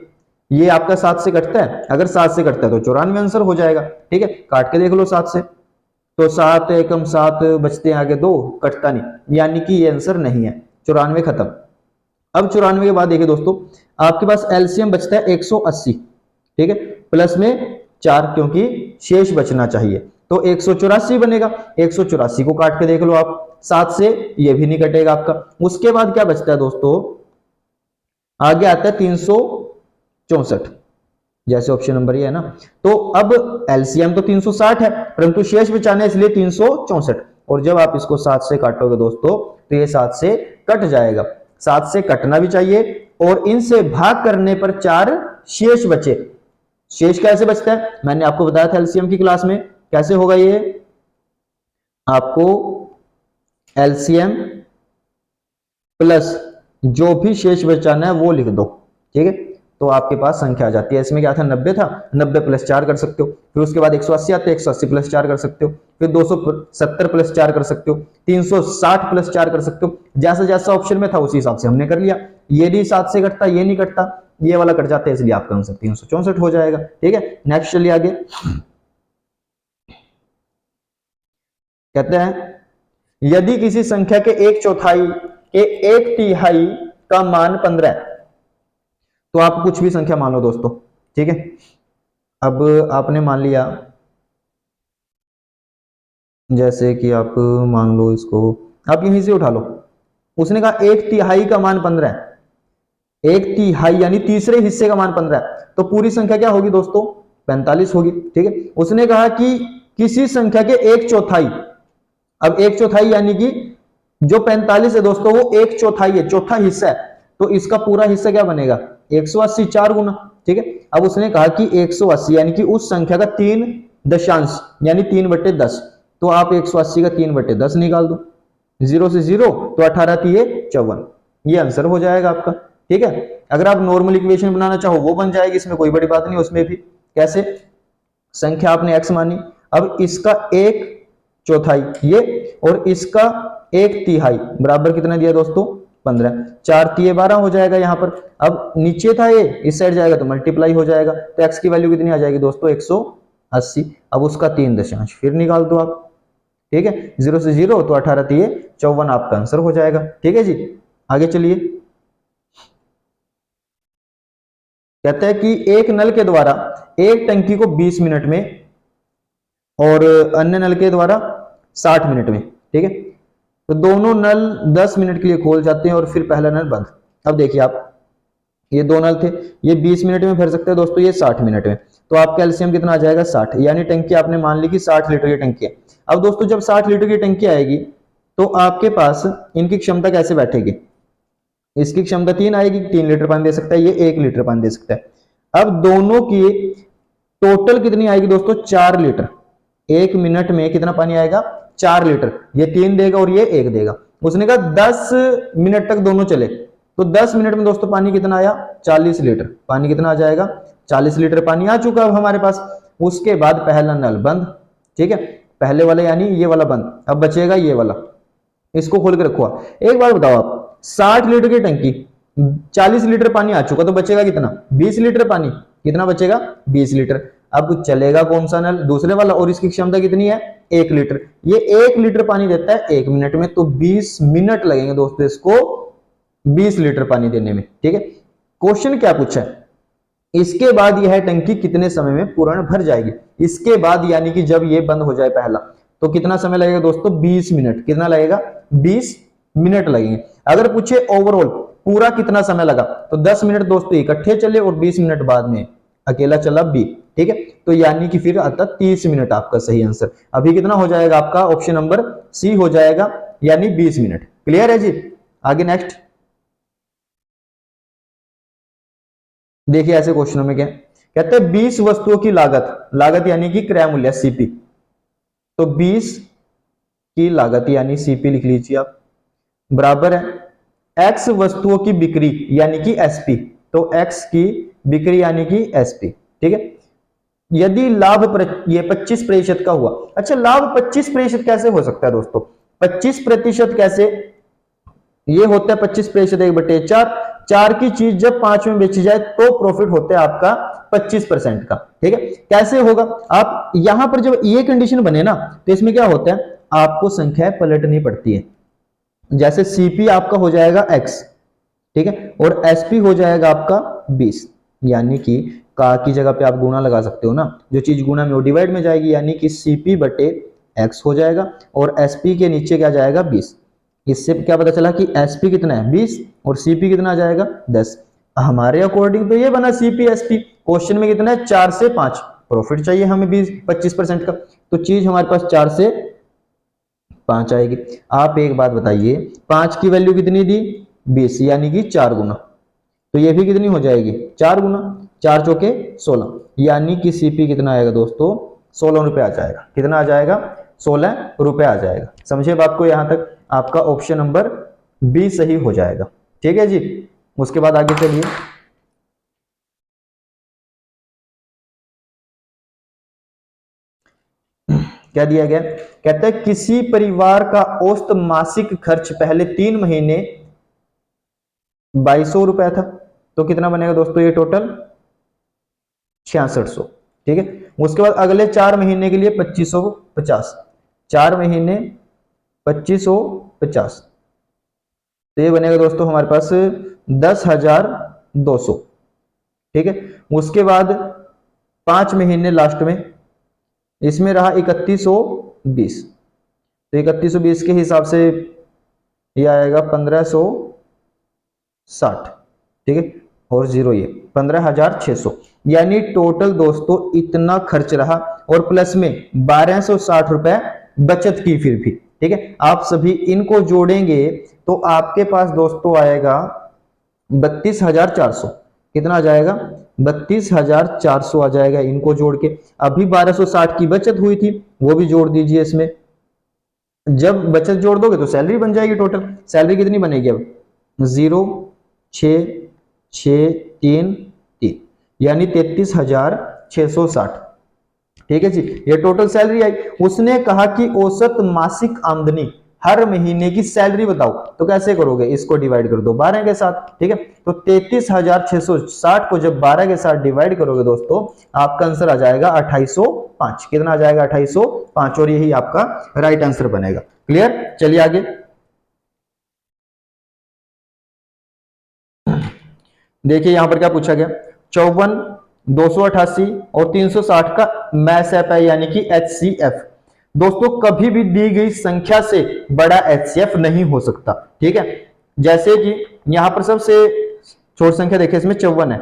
[SPEAKER 1] ये आपका 7 से कटता है, अगर 7 से कटता है तो 94 आंसर हो जाएगा, ठीक है। काट के देख लो 7 से, तो 7 एकम 7 बचते हैं आगे 2, कटता नहीं, यानी कि ये आंसर नहीं है, 94 खत्म। अब 94 के बाद देखिए दोस्तों, आपके पास एलसीएम बचता है 180, ठीक है, प्लस में 4 क्योंकि शेष बचना चाहिए, तो 184 बनेगा। 184 को काट के देख लो आप, 7 से ये भी नहीं कटेगा आपका। उसके बाद क्या बचता है दोस्तों, आगे आता है 364, जैसे ऑप्शन नंबर ये है ना। तो अब एलसीएम तो 360 है, परंतु शेष बचाना है इसलिए 364, और जब आप इसको 7 से काटोगे दोस्तों तो ये 7 से कट जाएगा, 7 से कटना भी चाहिए, और इनसे भाग करने पर 4 शेष बचे। शेष कैसे बचता है, मैंने आपको बताया था एलसीएम की क्लास में, कैसे होगा ये, आपको एलसीएम प्लस जो भी शेष बचाना है वो लिख दो, ठीक है, तो आपके पास संख्या आ जाती है। इसमें क्या था, 90 था, 90 प्लस 4 कर सकते हो, फिर उसके बाद 180 आते हैं, 180 प्लस 4 कर सकते हो, फिर 270 प्लस 4 कर सकते हो, 360 प्लस 4 कर सकते हो, जैसा जैसा ऑप्शन में था उसी हिसाब से हमने कर लिया। ये भी 7 से कटता, ये नहीं कटता, ये वाला कट जाता है, इसलिए आपका आंसर 364 हो जाएगा, ठीक है। नेक्स्ट चलिए आगे, कहते हैं यदि किसी संख्या के 1/4 के 1/3 का मान 15 है, तो आप कुछ भी संख्या मान लो दोस्तों, ठीक है। अब आपने मान लिया, जैसे कि आप मान लो इसको, आप यहीं से उठा लो, उसने कहा 1/3 का मान 15 है, 1/3 यानी तीसरे हिस्से का मान 15 है, तो पूरी संख्या क्या होगी दोस्तों, 45 होगी, ठीक है। उसने कहा कि किसी संख्या के 1/4, अब 1/4 यानी कि जो 45 है दोस्तों वो 1/4 है, चौथा हिस्सा है, तो इसका पूरा हिस्सा क्या बनेगा, 180, 4 गुना, ठीक है। अब उसने कहा कि 180 यानी कि उस संख्या का 3 दशांश यानी 3/10, तो आप 180 का 3/10 निकाल दो, 0 से 0 तो 18 3 54, ये आंसर हो जाएगा आपका। ठीक है, अगर आप नॉर्मल इक्वेशन बनाना चाहो वो बन जाएगी, इसमें कोई बड़ी बात नहीं। उसमें भी कैसे, संख्या आपने x मानी, अब इसका 1/4 ये और इसका 1/3 बराबर कितना दिया दोस्तों 15, 4 3 12 हो जाएगा यहाँ पर। अब नीचे था ये, इस साइड जाएगा तो मल्टीप्लाई हो जाएगा, तो x की वैल्यू कितनी आ जाएगी दोस्तों 180। अब उसका 3 दशांश फिर निकाल दो आप, ठीक है, 0 से 0 तो 18 3 54 आपका आंसर हो जाएगा। ठीक है जी, आगे चलिए। कहते हैं कि एक नल के द्वारा एक टंकी को 20 मिनट में और अन्य नल के द्वारा 60 मिनट में, ठीक है, तो दोनों नल 10 मिनट के लिए खोल जाते हैं और फिर पहला नल बंद। अब देखिए आप, ये दो नल थे, ये 20 मिनट में भर सकते हैं दोस्तों, ये 60 मिनट में, तो आपका एलसीएम कितना आ जाएगा 60, यानी टंकी आपने मान ली कि 60 लीटर की टंकी है। अब दोस्तों जब 60 लीटर की टंकी आएगी तो आपके पास इनकी क्षमता कैसे बैठेगी, इसकी क्षमता 3 आएगी, 3 लीटर पानी दे सकता है, ये 1 लीटर पानी दे सकता है। अब दोनों की टोटल कितनी आएगी दोस्तों 4 लीटर, 1 मिनट में कितना पानी आएगा 4 लीटर, ये 3 देगा और ये 1 देगा। उसने कहा 10 मिनट तक दोनों चले, तो 10 मिनट में दोस्तों पानी कितना आया 40 लीटर, पानी कितना आ जाएगा 40 लीटर पानी आ चुका अब हमारे पास। उसके बाद पहला नल बंद, ठीक है, पहले वाला यानी ये वाला बंद, अब बचेगा ये वाला, इसको खोल के रखो। एक बार बताओ आप, 60 लीटर की टंकी 40 लीटर पानी आ चुका, तो बचेगा कितना 20 लीटर पानी, कितना बचेगा 20 लीटर। अब चलेगा कौन सा नल, दूसरे वाला, और इसकी क्षमता कितनी है 1 लीटर, ये 1 लीटर पानी देता है 1 मिनट में, तो 20 मिनट लगेंगे दोस्तों इसको 20 लीटर पानी देने में। ठीक है, क्वेश्चन क्या पूछा है, इसके बाद यह टंकी कितने समय में पूर्ण भर जाएगी, इसके बाद यानी कि जब ये बंद हो जाए पहला, तो कितना समय लगेगा दोस्तों 20 मिनट, कितना लगेगा 20 मिनट लगेंगे। अगर पूछे ओवरऑल पूरा कितना समय लगा, तो 10 मिनट दोस्तों इकट्ठे चले और 20 मिनट बाद में अकेला चला बी, ठीक है, तो यानी कि फिर आता 30 मिनट आपका सही आंसर। अभी कितना हो जाएगा आपका ऑप्शन नंबर सी हो जाएगा, यानी 20 मिनट। क्लियर है जी, आगे नेक्स्ट देखिए। ऐसे क्वेश्चनों में क्या कहते हैं, 20 वस्तुओं की लागत, लागत यानी कि क्रय मूल्य सीपी, तो 20 की लागत यानी सीपी लिख लीजिए आप, बराबर है एक्स वस्तुओं की बिक्री यानी कि एसपी, तो एक्स की बिक्री यानी कि एसपी, ठीक है। यदि लाभ ये 25% का हुआ, अच्छा लाभ 25% कैसे हो सकता है दोस्तों, 25% कैसे, ये होता है 25% 1/4, 4 की चीज जब 5 में बेची जाए तो प्रॉफिट होता है आपका 25% का, ठीक है। कैसे होगा, आप यहां पर जब ये कंडीशन बने ना, तो इसमें क्या होता है आपको संख्या पलटनी पड़ती है, जैसे सीपी आपका हो जाएगा x, ठीक है, और एसपी हो जाएगा आपका 20, यानी कि का की जगह पे आप गुणा लगा सकते हो ना, जो चीज गुणा में वो डिवाइड में जाएगी, यानी कि सीपी बटे x हो जाएगा और एसपी के नीचे क्या जाएगा 20। इससे क्या पता चला कि एसपी कितना है 20 और सीपी कितना आ जाएगा 10। हमारे अकॉर्डिंग तो ये बना सीपी एसपी, क्वेश्चन में कितना है 4 से 5, प्रॉफिट चाहिए हमें 25% का, तो चीज हमारे पास 4 से 5 आएगी। आप एक बात बताइए, 5 की वैल्यू कितनी दी 20, यानी कि 4 गुना, तो ये भी कितनी हो जाएगी 4 गुना, 4 चौके 16, यानी कि सीपी कितना आएगा दोस्तों 16 रुपए आ जाएगा, कितना आ जाएगा 16 रुपए आ जाएगा। समझे बात को, यहां तक आपका ऑप्शन नंबर बी सही हो जाएगा। ठीक है जी, उसके बाद आगे चलिए। क्या दिया गया, कहता है किसी परिवार का औसत मासिक खर्च पहले 3 महीने 2200 रुपया था, तो कितना बनेगा दोस्तों ये टोटल 6600, ठीक है। उसके बाद अगले 4 महीने के लिए 2550, 4 महीने 2550, तो ये बनेगा दोस्तों हमारे पास 10,200, ठीक है। उसके बाद 5 महीने लास्ट में, इसमें रहा 3120, तो 3120 के हिसाब से ये आएगा 1560, ठीक है, और जीरो ये 15,600, यानी टोटल दोस्तों इतना खर्च रहा और प्लस में 1260 रुपए बचत की फिर भी, ठीक है। आप सभी इनको जोड़ेंगे तो आपके पास दोस्तों आएगा 32,400, कितना आ जाएगा 32,400 आ जाएगा इनको जोड़ के। अभी 1260 की बचत हुई थी, वो भी जोड़ दीजिए इसमें। जब बचत जोड़ दोगे तो सैलरी बन जाएगी टोटल। सैलरी कितनी बनेगी अब? 0,6,6,3,3 यानी 33,660। ठीक है जी, ये टोटल सैलरी आई। उसने कहा कि औसत मासिक आमदनी हर महीने की सैलरी बताओ, तो कैसे करोगे? इसको डिवाइड कर दो 12 के साथ। ठीक है, तो 33,660 को जब 12 के साथ डिवाइड करोगे दोस्तों, आपका आंसर आ जाएगा 2805। कितना आ जाएगा? 2805, और यही आपका राइट आंसर बनेगा। क्लियर? चलिए आगे। देखिए यहां पर क्या पूछा गया, 54, 288 और 360 का मैसएप है, यानी कि HCF। दोस्तों कभी भी दी गई संख्या से बड़ा HCF नहीं हो सकता। ठीक है, जैसे कि यहां पर सबसे छोटी संख्या देखिए, इसमें 54 है,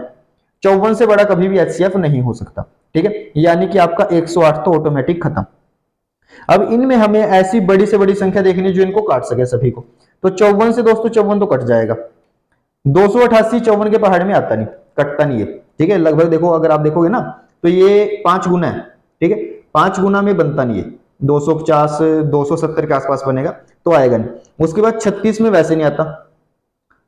[SPEAKER 1] 54 से बड़ा कभी भी HCF नहीं हो सकता। ठीक है, यानी कि आपका 108 तो ऑटोमेटिक खत्म। अब इनमें हमें ऐसी बड़ी से बड़ी संख्या देखनी जो इनको काट सके सभी को। तो 54 से दोस्तों 54 तो कट जाएगा, 288 54 के पहाड़ में आता नहीं, कटता नहीं है। ठीक है, लगभग देखो, अगर आप देखोगे ना तो ये 5 गुना है। ठीक है, 5 गुना में बनता नहीं है, 250 270 के आसपास बनेगा तो आएगा नहीं। उसके बाद 36 में वैसे नहीं आता।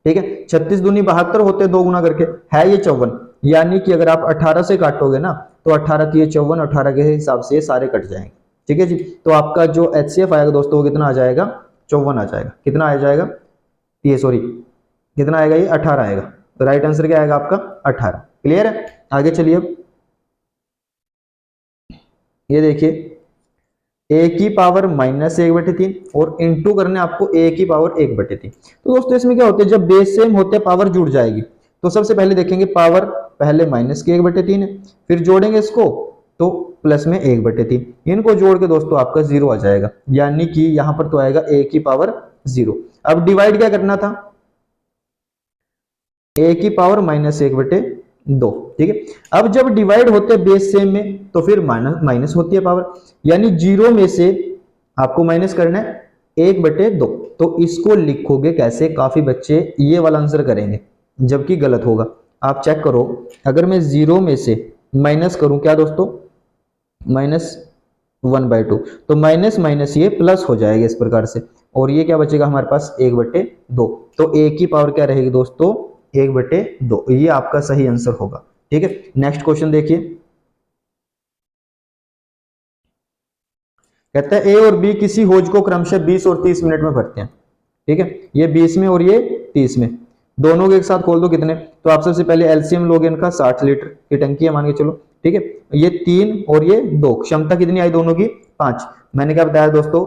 [SPEAKER 1] ठीक है, 36 दूनी 72 होते हैं 2 गुना करके, है ये 54। यानी कि अगर आप 18 से काटोगे ना तो 18 की 54, 18 के हिसाब से ये सारे कट जाएंगे। ठीक है जी, तो आपका जो HCF आएगा दोस्तों वो कितना आ जाएगा? 54 आ जाएगा। कितना आ जाएगा? ये सॉरी, कितना आएगा? ये 18 आएगा। तो राइट आंसर क्या आएगा आपका? 18। क्लियर है? आगे चलिए। अब ये देखिए, a की पावर -1/3 और इंटू करने आपको a की पावर 1/3। तो दोस्तों इसमें क्या होता है, जब बेस सेम होते पावर जुड़ जाएगी। तो सबसे पहले देखेंगे पावर पहले -1/3 है, फिर जोड़ेंगे इसको तो प्लस में 1/3, इनको जोड़ के दोस्तों आपका 0 आ जाएगा। यानी कि यहां पर तो आएगा a की पावर 0। अब डिवाइड क्या करना था? a की पावर -1/2। ठीक है, अब जब डिवाइड होते हैं बेस सेम में तो फिर माइनस होती है पावर, यानी 0 में से आपको माइनस करना है 1/2। तो इसको लिखोगे कैसे? काफी बच्चे ये वाला आंसर करेंगे जबकि गलत होगा। आप चेक करो, अगर मैं 0 में से माइनस करूं क्या दोस्तों? -1/2, तो माइनस माइनस ये प्लस हो जाएगा इस प्रकार से, और ये क्या बचेगा हमारे पास? 1/2। तो a की पावर क्या रहेगी दोस्तों? 1/2। ये आपका सही आंसर होगा। ठीक है, नेक्स्ट क्वेश्चन देखिए। कहता है a और b किसी होज को क्रमशः 20 और 30 मिनट में भरते हैं। ठीक है, ये 20 में और ये 30 में, दोनों के एक साथ खोल दो कितने? तो आप सबसे पहले एलसीएम लोगे इनका, 60 लीटर की टंकी है मान के चलो। ठीक है, ये 3 और ये 2, क्षमता कितनी आई दोनों की? 5। मैंने क्या बताया दोस्तों?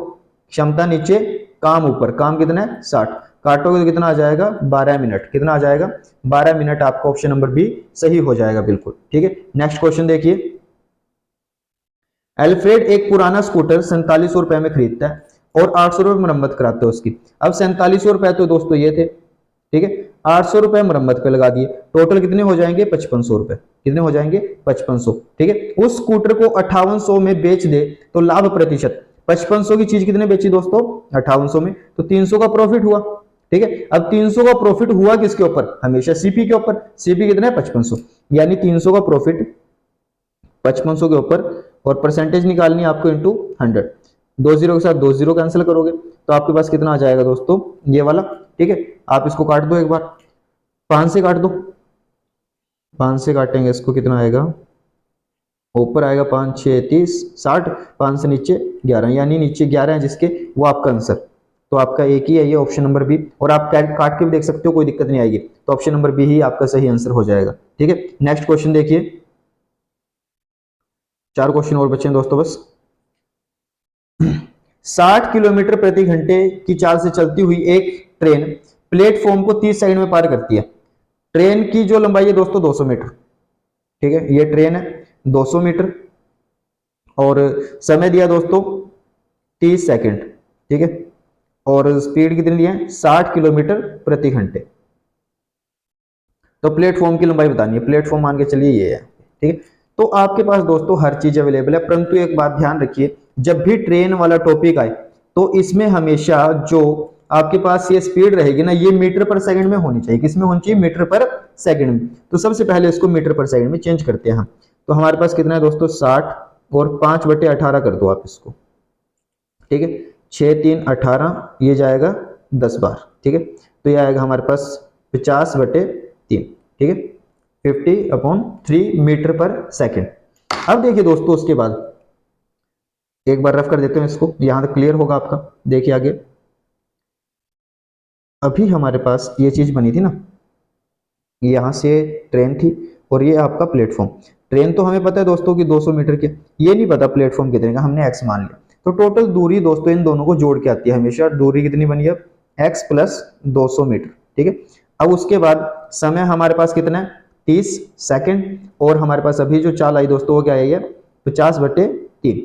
[SPEAKER 1] क्षमता नीचे, काम ऊपर, काम कितना है? 60। काटोगे तो कितना आ जाएगा? 12 मिनट। कितना आ जाएगा? 12 मिनट। आपका ऑप्शन नंबर बी सही हो जाएगा बिल्कुल। ठीक है, नेक्स्ट क्वेश्चन देखिए। एल्फ्रेड एक पुराना स्कूटर 4700 रुपए में खरीदता है और 800 रुपए मरम्मत कराते हैं उसकी। अब 4700 रुपए तो दोस्तों ये थे। ठीक है, 800 रुपए मरम्मत पे लगा दिए, टोटल कितने हो जाएंगे? 5500 रुपए। कितने हो जाएंगे? 5500। ठीक है, उस स्कूटर को 5800 में बेच दे तो लाभ प्रतिशत, 5500 की चीज कितने बेची दोस्तों? 5800 में, तो 300 का प्रॉफिट हुआ। ठीक है, अब 300 का प्रॉफिट हुआ किसके ऊपर? हमेशा सीपी के ऊपर। सीपी कितना है? 5500, यानी 300 का प्रॉफिट 5500 के ऊपर, और परसेंटेज निकालनी है आपको इंटू 100। 2 0 के साथ 2 0 कैंसिल करोगे तो आपके पास कितना आ जाएगा दोस्तों? ये वाला। ठीक है, आप इसको काट दो एक बार, 5 से काट दो। 5 से काटेंगे इसको, कितना आएगा? ऊपर आएगा 5 6 30 60, 5 से नीचे 11, यानी नीचे 11 है जिसके, वो आपका आंसर। तो आपका एक ही है ये, ऑप्शन नंबर बी। और आप काट के भी देख सकते हो, कोई दिक्कत नहीं आएगी। तो ऑप्शन नंबर बी ही आपका सही आंसर हो जाएगा। ठीक है, नेक्स्ट क्वेश्चन देखिए। 4 क्वेश्चन और बचे हैं दोस्तों बस। 60 किलोमीटर प्रति घंटे की चाल से चलती हुई एक ट्रेन प्लेटफॉर्म को 30 सेकंड में पार करती है। ट्रेन की जो लंबाई है दोस्तों 200 मीटर। ठीक है, ये ट्रेन है 200 मीटर, और समय दिया दोस्तों 30 सेकंड। ठीक है, और स्पीड कितनी दी है? 60 किलोमीटर प्रति घंटे। तो प्लेटफॉर्म की लंबाई बतानी है, प्लेटफॉर्म मान के चलिए ये है। ठीक है, तो आपके पास दोस्तों हर चीज अवेलेबल है, परंतु एक बात ध्यान रखिए, जब भी ट्रेन वाला टॉपिक आए तो इसमें हमेशा जो आपके पास ये स्पीड रहेगी ना, ये मीटर पर सेकंड में होनी चाहिए। किसमें होनी चाहिए? मीटर पर सेकंड में। तो सबसे पहले इसको मीटर पर सेकंड में चेंज करते हैं हम। तो हमारे पास कितना है दोस्तों? 60 और 5/18 कर दो आप इसको, ठीक है। 6 3 18, ये जाएगा 10 बार, ठीक है। तो ये आएगा हमारे पास 50/3, ठीक है, 50/3 मीटर पर सेकंड। अब देखिए दोस्तों, उसके बाद एक बार रफ कर देते हैं इसको, यहां तक क्लियर होगा आपका। देखिए आगे, अभी हमारे पास ये चीज बनी थी ना, यहां से ट्रेन थी और ये आपका प्लेटफॉर्म। ट्रेन तो हमें पता है दोस्तों कि 200 मीटर की, ये नहीं पता प्लेटफॉर्म कितने का, हमने एक्स मान लिया। तो टोटल दूरी दोस्तों इन दोनों को जोड़ के आती है हमेशा। दूरी कितनी बनी है? एक्स प्लस 200 मीटर, ठीक है। अब उसके बाद समय हमारे पास कितना है? 30 सेकंड। और हमारे पास अभी जो चाल आई दोस्तों वो क्या आई है? 50/3।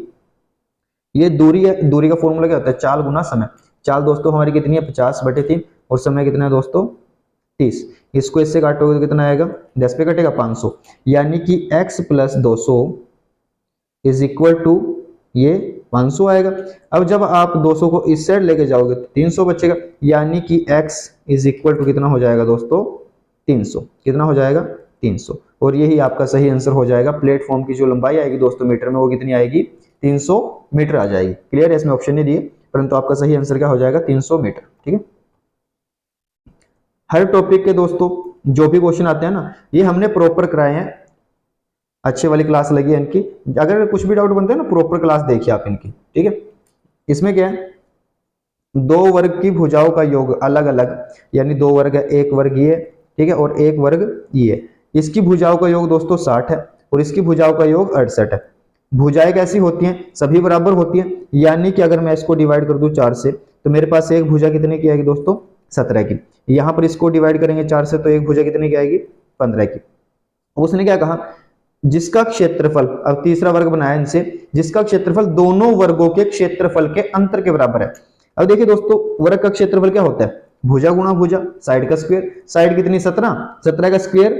[SPEAKER 1] ये दूरी है, दूरी का फॉर्मूला क्या होता है? चाल गुना समय। चाल दोस्तों हमारी कितनी है? 50/3। और समय कितना है दोस्तों? 30। इसको इससे काटोगे तो कितना आएगा? 10 पे कटेगा 500, यानी कि x plus 200 is equal to ये 500 आएगा। अब जब आप 200 को इस साइड लेके जाओगे तो 300 बचेगा, यानी कि x इज इक्वल टू कितना हो जाएगा दोस्तों? 300। कितना हो जाएगा? 300। और यही आपका सही आंसर हो जाएगा। प्लेटफॉर्म की जो लंबाई आएगी दोस्तों मीटर में, वो कितनी आएगी? 300 मीटर आ जाएगी। क्लियर है? इसमें ऑप्शन नहीं दिए, परंतु आपका सही आंसर क्या हो जाएगा? 300 मीटर, ठीक है। हर टॉपिक के दोस्तों जो भी क्वेश्चन आते हैं ना, ये हमने प्रॉपर कराए हैं। अच्छे वाली क्लास लगी है इनकी। अगर कुछ भी डाउट बनते हैं ना, प्रॉपर क्लास देखिए आप इनकी, ठीक है। इसमें क्या है? दो वर्ग की भुजाओं का योग अलग अलग, यानी दो वर्ग है, एक वर्ग ये, ठीक है, और एक वर्ग ये। इसकी भुजाओं का योग दोस्तों 60 है और इसकी भुजाओं का योग 68 है। भुजाएं कैसी होती हैं? सभी बराबर होती हैं, यानी कि अगर मैं इसको डिवाइड कर दूं 4 से, तो मेरे पास एक भुजा कितने की आएगी दोस्तों? 17 की। यहां पर इसको डिवाइड करेंगे 4 से, तो एक भुजा कितने की आएगी? 15 की। उसने क्या कहा? जिसका क्षेत्रफल, अब तीसरा वर्ग बनाया इनसे, जिसका क्षेत्रफल दोनों वर्गों के क्षेत्रफल के अंतर के बराबर है। अब देखिए दोस्तों, वर्ग का क्षेत्रफल क्या होता है? भुजा गुणा भुजा, साइड का स्क्वायर। साइड कितनी? 17, 17 का स्क्वायर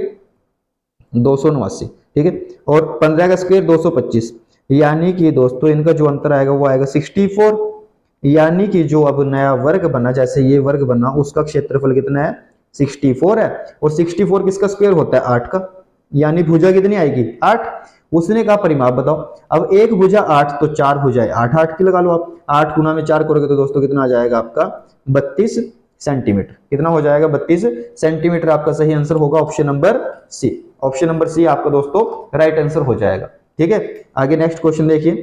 [SPEAKER 1] 289, ठीक है, और 15 का स्क्वायर 225। यानी कि दोस्तों इनका जो अंतर आएगा वो आएगा 64। यानी कि जो अब नया वर्ग बना, जैसे ये वर्ग बना, उसका क्षेत्रफल कितना है? 64 है। और 64 किसका स्क्वायर होता है? 8 का। यानी भुजा कितनी आएगी? 8। उसने कहा परिमाप बताओ। अब एक भुजा 8, तो 4 भुजाएं 8 8 की लगा लो आप। 8 गुना में 4 करोगे तो दोस्तों कितना आ जाएगा आपका? 32 सेंटीमीटर। कितना हो जाएगा? 32 सेंटीमीटर। आपका सही आंसर होगा option number C. Option number C आपका दोस्तों राइट आंसर हो जाएगा, ठीक है। आगे नेक्स्ट क्वेश्चन देखिए।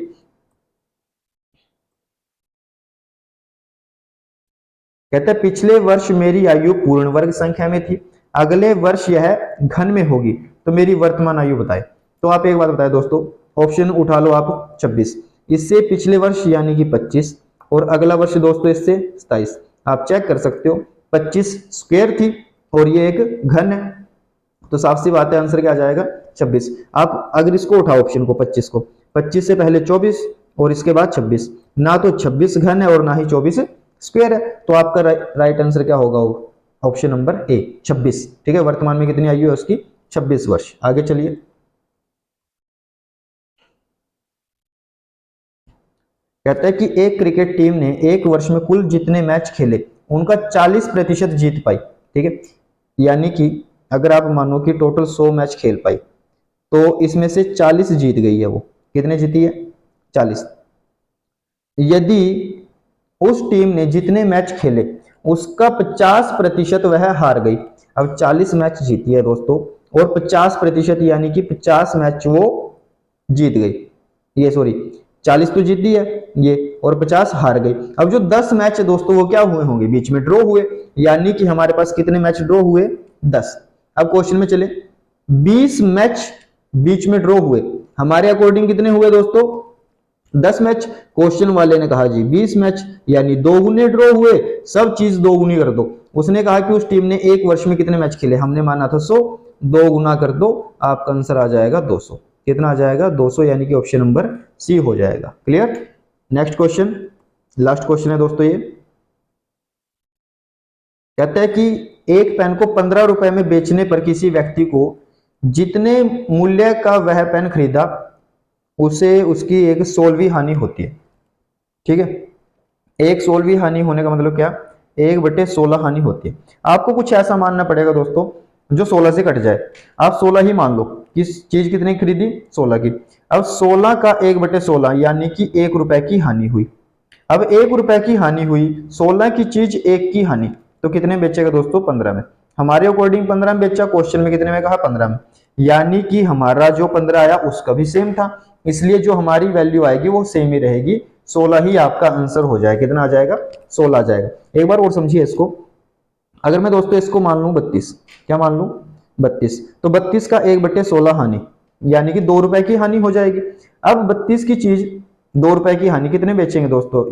[SPEAKER 1] कहते हैं पिछले वर्ष मेरी आयु पूर्ण वर्ग संख्या में थी, अगले वर्ष यह घन में होगी, तो मेरी वर्तमान आयु बताए। तो आप एक बात बताए दोस्तों, ऑप्शन उठा लो आप 26, इससे पिछले वर्ष यानी कि 25, और अगला वर्ष दोस्तों इससे 27। आप चेक कर सकते हो, 25 स्क्वायर थी और ये एक घन है, तो साफ सी बात है आंसर क्या आ जाएगा? 26। आप अगर इसको उठाओ ऑप्शन को, 25 को, 25 से पहले 24 और इसके बाद 26, ना तो 26 घन है और ना ही 24 स्क्वायर है, तो आपका राइट आंसर क्या होगा? ऑप्शन नंबर ए 26, ठीक है। वर्तमान में कितनी आयु है उसकी? 26 वर्ष। आगे चलिए। कहता है कि एक क्रिकेट टीम ने एक वर्ष में कुल जितने मैच खेले उनका 40% जीत पाई, ठीक है। यानी कि अगर आप मानो कि टोटल 100 मैच खेल पाई, तो इसमें से 40 जीत गई है। वो कितने जीती है? 40। यदि उस टीम ने जितने मैच खेले उसका 50% वह हार गई। अब 40 मैच जीती है दोस्तों और 50%, यानी कि 50 मैच वो जीत गई, ये सॉरी 40 तो जीती है ये, और 50 हार गई। अब जो 10 मैच है दोस्तों वो क्या हुए होंगे? बीच में ड्रॉ हुए, यानी कि हमारे पास कितने मैच ड्रॉ हुए? 10। अब क्वेश्चन में चले, 20 मैच बीच में ड्रॉ हुए, हमारे अकॉर्डिंग कितने हुए दोस्तों? 10 मैच। क्वेश्चन वाले ने कहा जी 20 मैच, यानी 2 गुने ड्रॉ हुए, सब चीज 2 गुनी कर दो। उसने कहा कि उस टीम ने एक वर्ष में कितने मैच खेले, हमने माना था 100, 2 गुना कर दो, आपका आंसर आ जाएगा 200। कितना आ जाएगा? 200, यानी कि ऑप्शन नंबर सी हो जाएगा। Clear? Next question, last question है दोस्तों ये। कहता है कि एक पेन को 15 रुपए में बेचने पर किसी व्यक्ति को जितने मूल्य का वह पेन खरीदा उसे उसकी एक 16वीं हानि होती है, ठीक है। एक 16वीं हानि होने का मतलब क्या? 1/16 हानि होती है। आपको कुछ ऐसा मानना पड़ेगा दोस्तों जो 16 से कट जाए। आप 16 ही मान लो। किस चीज कितनी खरीदी? 16 की। अब 16 का 1/16 यानी कि 1 रुपए की हानि हुई। अब 1 रुपए की हानि हुई, 16 की चीज 1 की हानि, तो कितने बेचेगा दोस्तों? 15 में। हमारे अकॉर्डिंग 15 में बेचा, क्वेश्चन में कितने में कहा? 15 में। यानी कि हमारा जो 15 आया उसका भी सेम था, इसलिए जो हमारी वैल्यू आएगी वो सेम ही रहेगी। 16 ही आपका आंसर हो जाएगा। कितना आ जाएगा? 16 आ जाएगा। एक बार और समझिए इसको। अगर मैं दोस्तों इसको मान लूं 32, क्या मान लूं? 32, तो 32 का 1/16 हानि यानी कि 2 रुपए की हानि हो जाएगी। अब 32 की चीज 2 रुपए की हानि कितने बेचेंगे दोस्तों?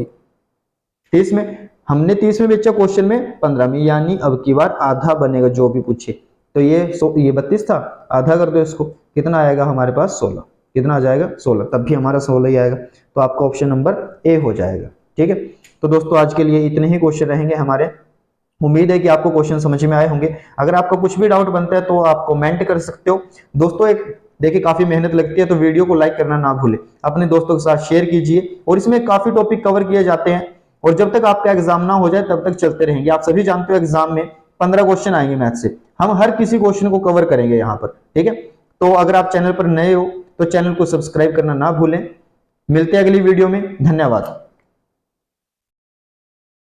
[SPEAKER 1] 30 में। हमने 30 में बेचा, क्वेश्चन में 15 में, यानी अब की बार आधा बनेगा जो भी पूछे। तो ये 32 था, आधा कर दो इसको, कितना आएगा हमारे पास? 16। कितना आ जाएगा? 16। तब भी हमारा 16 ही आएगा, तो आपका ऑप्शन नंबर ए हो जाएगा। ठीक है, तो दोस्तों आज के लिए इतने ही क्वेश्चन रहेंगे हमारे। उम्मीद है कि आपको क्वेश्चन समझ में आए होंगे। अगर आपका कुछ भी डाउट बनता है तो आप कमेंट कर सकते हो दोस्तों। एक देखिए काफी मेहनत लगती है, तो वीडियो को लाइक करना ना भूलें, अपने दोस्तों के साथ शेयर कीजिए। और इसमें काफी टॉपिक कवर किए जाते हैं, और जब तक आपका एग्जाम ना हो जाए तब तक चलते रहेंगे। आप सभी जानते हो एग्जाम में 15 क्वेश्चन आएंगे मैथ से, हम हर किसी क्वेश्चन को कवर करेंगे यहाँ पर। ठीक है, तो अगर आप चैनल पर नए हो तो चैनल को सब्सक्राइब करना ना भूलें। मिलते हैं अगली वीडियो में। धन्यवाद।